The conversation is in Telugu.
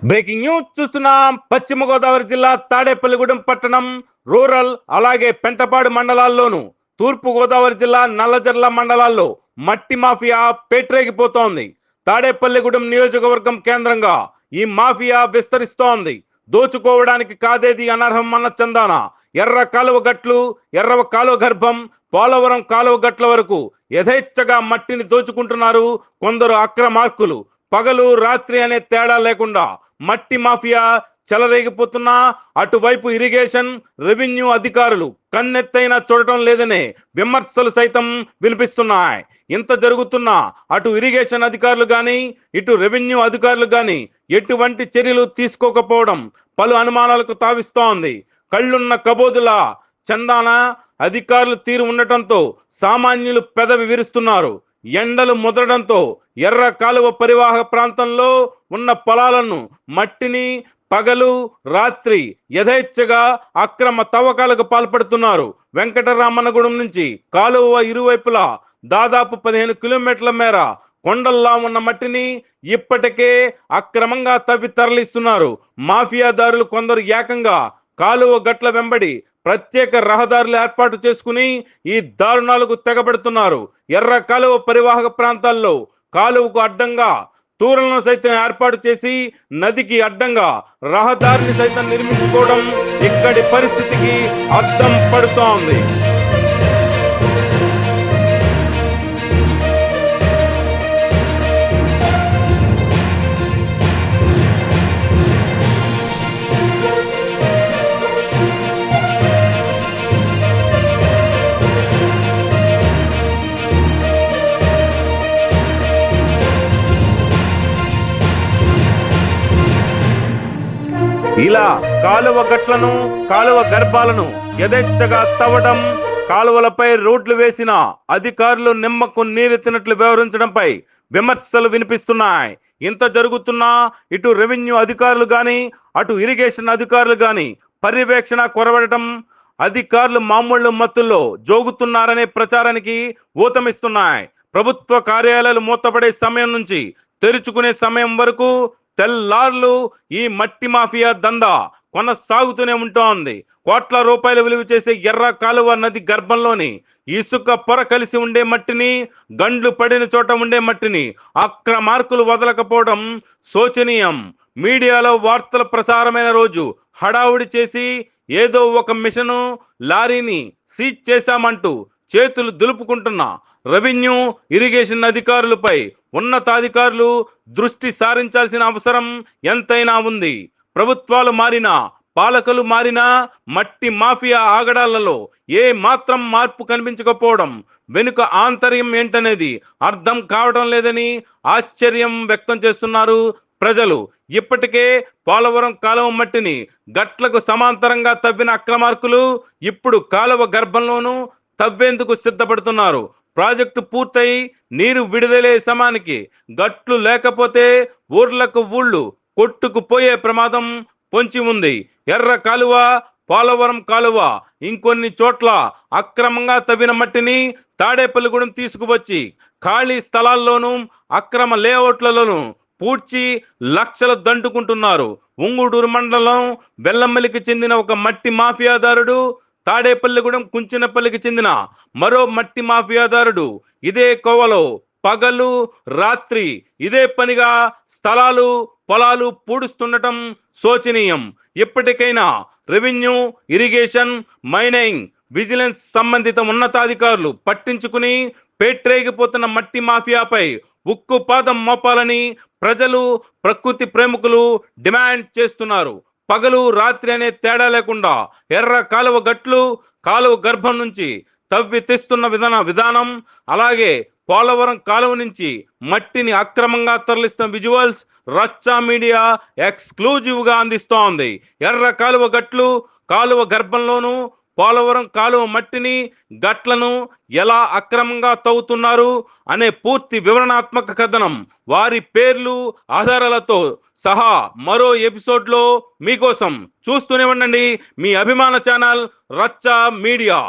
బ్రేకింగ్ న్యూస్ చూస్తున్నాం. పశ్చిమ గోదావరి జిల్లా తాడేపల్లిగూడెం పట్టణం రూరల్ అలాగే పెంటపాడు మండలాల్లోను, తూర్పు గోదావరి జిల్లా నల్లజర్ల మండలాల్లో మట్టి మాఫియా పేట్రేగిపోతోంది. తాడేపల్లిగూడెం నియోజకవర్గం కేంద్రంగా ఈ మాఫియా విస్తరిస్తోంది. దోచుకోవడానికి కాదేది అనర్హం అన్న చందాన ఎర్ర కాలువ గట్లు, ఎర్ర కాలువ గర్భం, పోలవరం కాలువ గట్ల వరకు యథేచ్ఛగా మట్టిని దోచుకుంటున్నారు కొందరు అక్రమార్కులు. పగలు రాత్రి అనే తేడా లేకుండా మట్టి మాఫియా చెలరేగిపోతున్నా అటువైపు ఇరిగేషన్, రెవెన్యూ అధికారులు కన్నెత్తైనా చూడటం లేదనే విమర్శలు సైతం వినిపిస్తున్నాయి. ఇంత జరుగుతున్నా అటు ఇరిగేషన్ అధికారులు కానీ ఇటు రెవెన్యూ అధికారులు కానీ ఎటువంటి చర్యలు తీసుకోకపోవడం పలు అనుమానాలకు తావిస్తోంది. కళ్ళున్న కబోదుల చందాన అధికారులు తీరు ఉండటంతో సామాన్యులు పెదవి విరుస్తున్నారు. ఎండలు ముదరడంతో ఎర్ర కాలువ పరివాహక ప్రాంతంలో ఉన్న పొలాలను మట్టిని పగలు రాత్రి యథేచ్ఛగా అక్రమ తవ్వకాలకు పాల్పడుతున్నారు. వెంకటరామన్నగూడెం నుంచి కాలువ ఇరువైపులా దాదాపు 15 కిలోమీటర్ల మేర కొండల్లా ఉన్న మట్టిని ఇప్పటికే అక్రమంగా తవ్వి తరలిస్తున్నారు. మాఫియాదారులు కొందరు ఏకంగా కాలువ గట్ల వెంబడి ప్రత్యేక రహదారులు ఏర్పాటు చేసుకుని ఈ దారుణాలకు తెగబడుతున్నారు. ఎర్ర కాలువ పరివాహక ప్రాంతాల్లో కాలువకు అడ్డంగా తూరలను సైతం ఏర్పాటు చేసి నదికి అడ్డంగా రహదారిని సైతం నిర్మించుకోవడం ఇక్కడి పరిస్థితికి అద్దం పడుతోంది. ఇలా కాలువ గట్లను, కాలువ గర్భాలను యథేచ్ఛగా తవ్వడం, కాలువలపై రోడ్లు వేసిన అధికారులు నిమ్మకు నీరెత్తినట్లు వ్యవహరించడంపై విమర్శలు వినిపిస్తున్నాయి. ఇంత జరుగుతున్నా ఇటు రెవెన్యూ అధికారులు గాని అటు ఇరిగేషన్ అధికారులు గాని పర్యవేక్షణ కొరవడటం, అధికారులు మామూలు మత్తుల్లో జోగుతున్నారనే ప్రచారానికి ఊతమిస్తున్నాయి. ప్రభుత్వ కార్యాలయాలు మూతపడే సమయం నుంచి తెరుచుకునే సమయం వరకు తెల్లార్లు ఈ మట్టి మాఫియా దందా కొనసాగుతూనే ఉంటోంది. కోట్ల రూపాయలు విలువ చేసే ఎర్ర కాలువ నది గర్భంలోని ఇసుక పొర కలిసి ఉండే మట్టిని, గండ్లు పడిన చోట ఉండే మట్టిని అక్రమార్కులు వదలకపోవడం శోచనీయం. మీడియాలో వార్తల ప్రసారమైన రోజు హడావుడి చేసి ఏదో ఒక మిషను లారీని సీజ్ చేశామంటూ చేతులు దులుపుకుంటున్న రెవెన్యూ ఇరిగేషన్ అధికారులపై ఉన్నతాధికారులు దృష్టి సారించాల్సిన అవసరం ఎంతైనా ఉంది. ప్రభుత్వాలు మారినా, పాలకులు మారినా మట్టి మాఫియా ఆగడాలలో ఏ మాత్రం మార్పు కనిపించకపోవడం వెనుక ఆంతర్యం ఏంటనేది అర్థం కావడం లేదని ఆశ్చర్యం వ్యక్తం చేస్తున్నారు ప్రజలు. ఇప్పటికే పోలవరం కాలువ మట్టిని గట్లకు సమాంతరంగా తవ్విన అక్రమార్కులు ఇప్పుడు కాలువ గర్భంలోనూ తవ్వేందుకు సిద్ధపడుతున్నారు. ప్రాజెక్టు పూర్తయి నీరు విడుదలే సమయానికి గట్లు లేకపోతే ఊర్లకు ఊళ్ళు కొట్టుకుపోయే ప్రమాదం పొంచి ఉంది. ఎర్ర కాలువ, పోలవరం కాలువ ఇంకొన్ని చోట్ల అక్రమంగా తవ్విన మట్టిని తాడేపల్లిగూడెం తీసుకువచ్చి ఖాళీ స్థలాల్లోనూ అక్రమ లేఅవుట్లలోనూ పూడ్చి లక్షలు దండుకుంటున్నారు. ఉంగుడూరు మండలం వెల్లమ్మలికి చెందిన ఒక మట్టి మాఫియాదారుడు, తాడేపల్లిగూడెం కుంచినపల్లికి చెందిన మరో మట్టి మాఫియాదారుడు ఇదే కోవలో పగలు రాత్రి ఇదే పనిగా స్థలాలు పొలాలు పూడుస్తుండటం శోచనీయం. ఇప్పటికైనా రెవెన్యూ, ఇరిగేషన్, మైనింగ్, విజిలెన్స్ సంబంధిత ఉన్నతాధికారులు పట్టించుకుని పేట్రేగిపోతున్న మట్టి మాఫియాపై ఉక్కు పాదం మోపాలని ప్రజలు, ప్రకృతి ప్రేమికులు డిమాండ్ చేస్తున్నారు. పగలు రాత్రి అనే తేడా లేకుండా ఎర్ర కాలువ గట్లు, కాలువ గర్భం నుంచి తవ్వి తెస్తున్న విధానం అలాగే పోలవరం కాలువ నుంచి మట్టిని అక్రమంగా తరలిస్తున్న విజువల్స్ రచ్చా మీడియా ఎక్స్క్లూజివ్ గా అందిస్తోంది. ఎర్ర కాలువ గట్లు, కాలువ గర్భంలోనూ పోలవరం కాలువ మట్టిని గట్లను ఎలా అక్రమంగా తవ్వుతున్నారు అనే పూర్తి వివరణాత్మక కథనం వారి పేర్లు ఆధారాలతో సహా మరో ఎపిసోడ్లో మీకోసం. చూస్తూనే ఉండండి మీ అభిమాన ఛానల్ రచ్చా మీడియా.